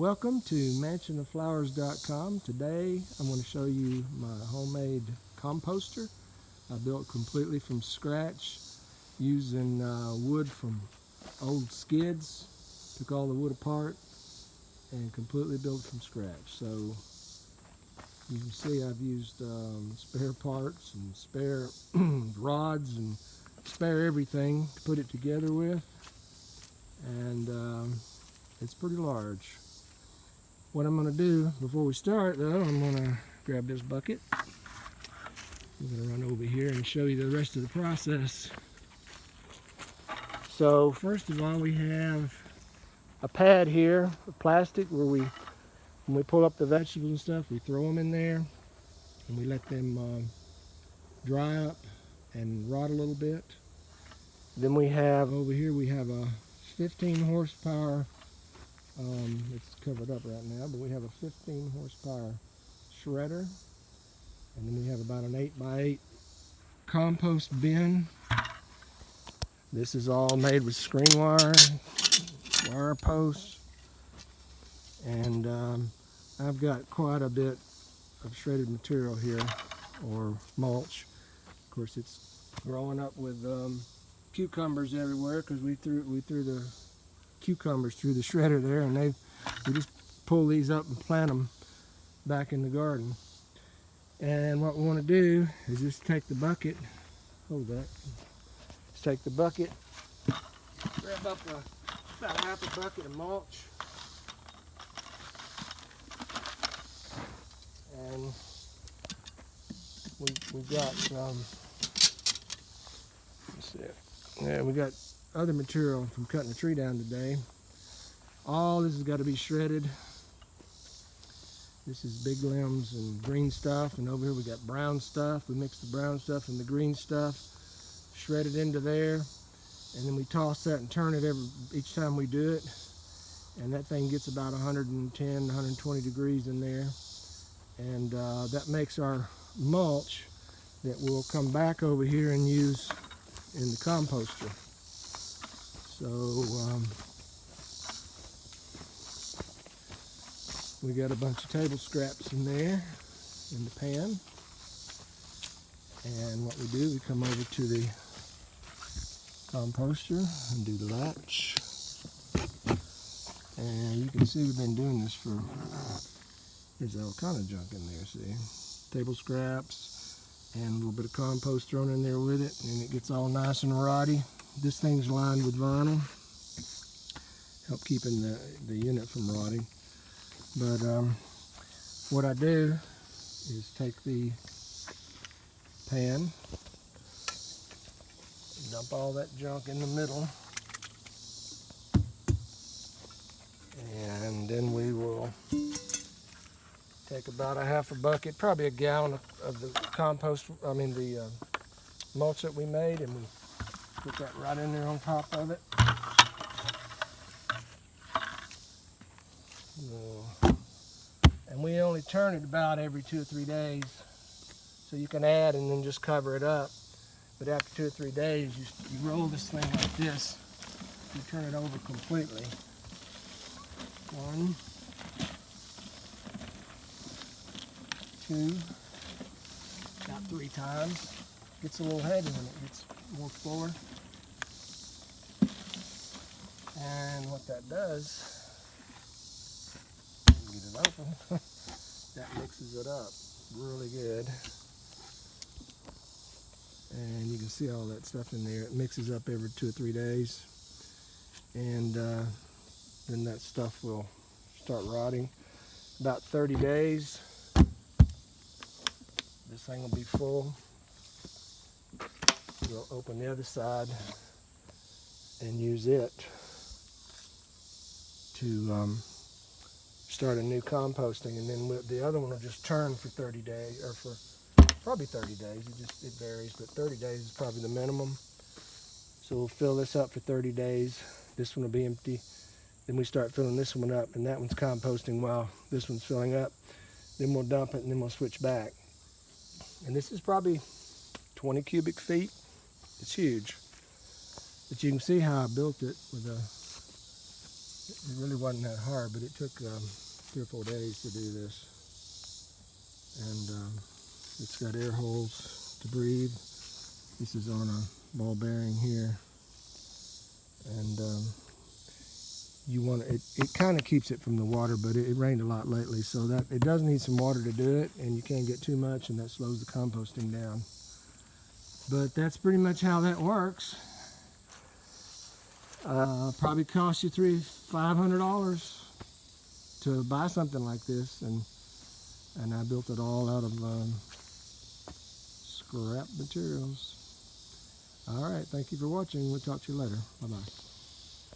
Welcome to mansionoflowers.com. Today I'm going to show you my homemade composter. I built completely from scratch using wood from old skids. Took all the wood apart and completely built from scratch. So you can see I've used spare parts and spare rods and spare everything to put it together with, and it's pretty large. What I'm going to do before we start, though, I'm going to grab this bucket. I'm going to run over here and show you the rest of the process. So first of all, we have a pad here of plastic where when we pull up the vegetables and stuff, we throw them in there and we let them dry up and rot a little bit. Then we have over here, we have a 15 horsepower, it's covered up right now, but we have a 15 horsepower shredder. And then we have about an 8x8 compost bin. This is all made with screen wire posts. And I've got quite a bit of shredded material here, or mulch. Of course, it's growing up with cucumbers everywhere because we threw the cucumbers through the shredder there, and we just pull these up and plant them back in the garden. And what we want to do is just take the bucket, hold that, just take the bucket, grab up about half a bucket of mulch, and we got let's see, yeah, we got other material from cutting a tree down today. All this has got to be shredded. This is big limbs and green stuff, and over here we got brown stuff. We mix the brown stuff and the green stuff, shred it into there, and then we toss that and turn it each time we do it, and that thing gets about 110, 120 degrees in there, and that makes our mulch that we'll come back over here and use in the composter. So we got a bunch of table scraps in there in the pan, and what we do, we come over to the composter and do the latch, and you can see we've been doing this for, there's all kind of junk in there, see, table scraps and a little bit of compost thrown in there with it, and it gets all nice and rotty. This thing's lined with vinyl, help keeping the unit from rotting. But what I do is take the pan, dump all that junk in the middle, and then we will take about a half a bucket, probably a gallon of the compost, the mulch that we made, and we put that right in there on top of it. And we only turn it about every 2 or 3 days, so you can add and then just cover it up. But after 2 or 3 days, you roll this thing like this, you turn it over completely. 1, 2, about 3 times. Gets a little heavy when it gets more forward. And what that does, get it open, that mixes it up really good, and you can see all that stuff in there. It mixes up every 2 or 3 days, and then that stuff will start rotting. About 30 days, this thing will be full. We'll open the other side and use it to start a new composting, and then the other one will just turn for 30 days, or for probably 30 days. It varies, but 30 days is probably the minimum. So we'll fill this up for 30 days. This one will be empty. Then we start filling this one up, and that one's composting while this one's filling up. Then we'll dump it, and then we'll switch back. And this is probably 20 cubic feet. It's huge. But you can see how I built it with It really wasn't that hard, but it took 3 or 4 days to do this. And it's got air holes to breathe. This is on a ball bearing here. And you want it kind of keeps it from the water, but it rained a lot lately, so that it does need some water to do it, and you can't get too much, and that slows the composting down. But that's pretty much how that works. Probably cost you $500 to buy something like this, and I built it all out of scrap materials. All right, thank you for watching. We'll talk to you later. Bye-bye.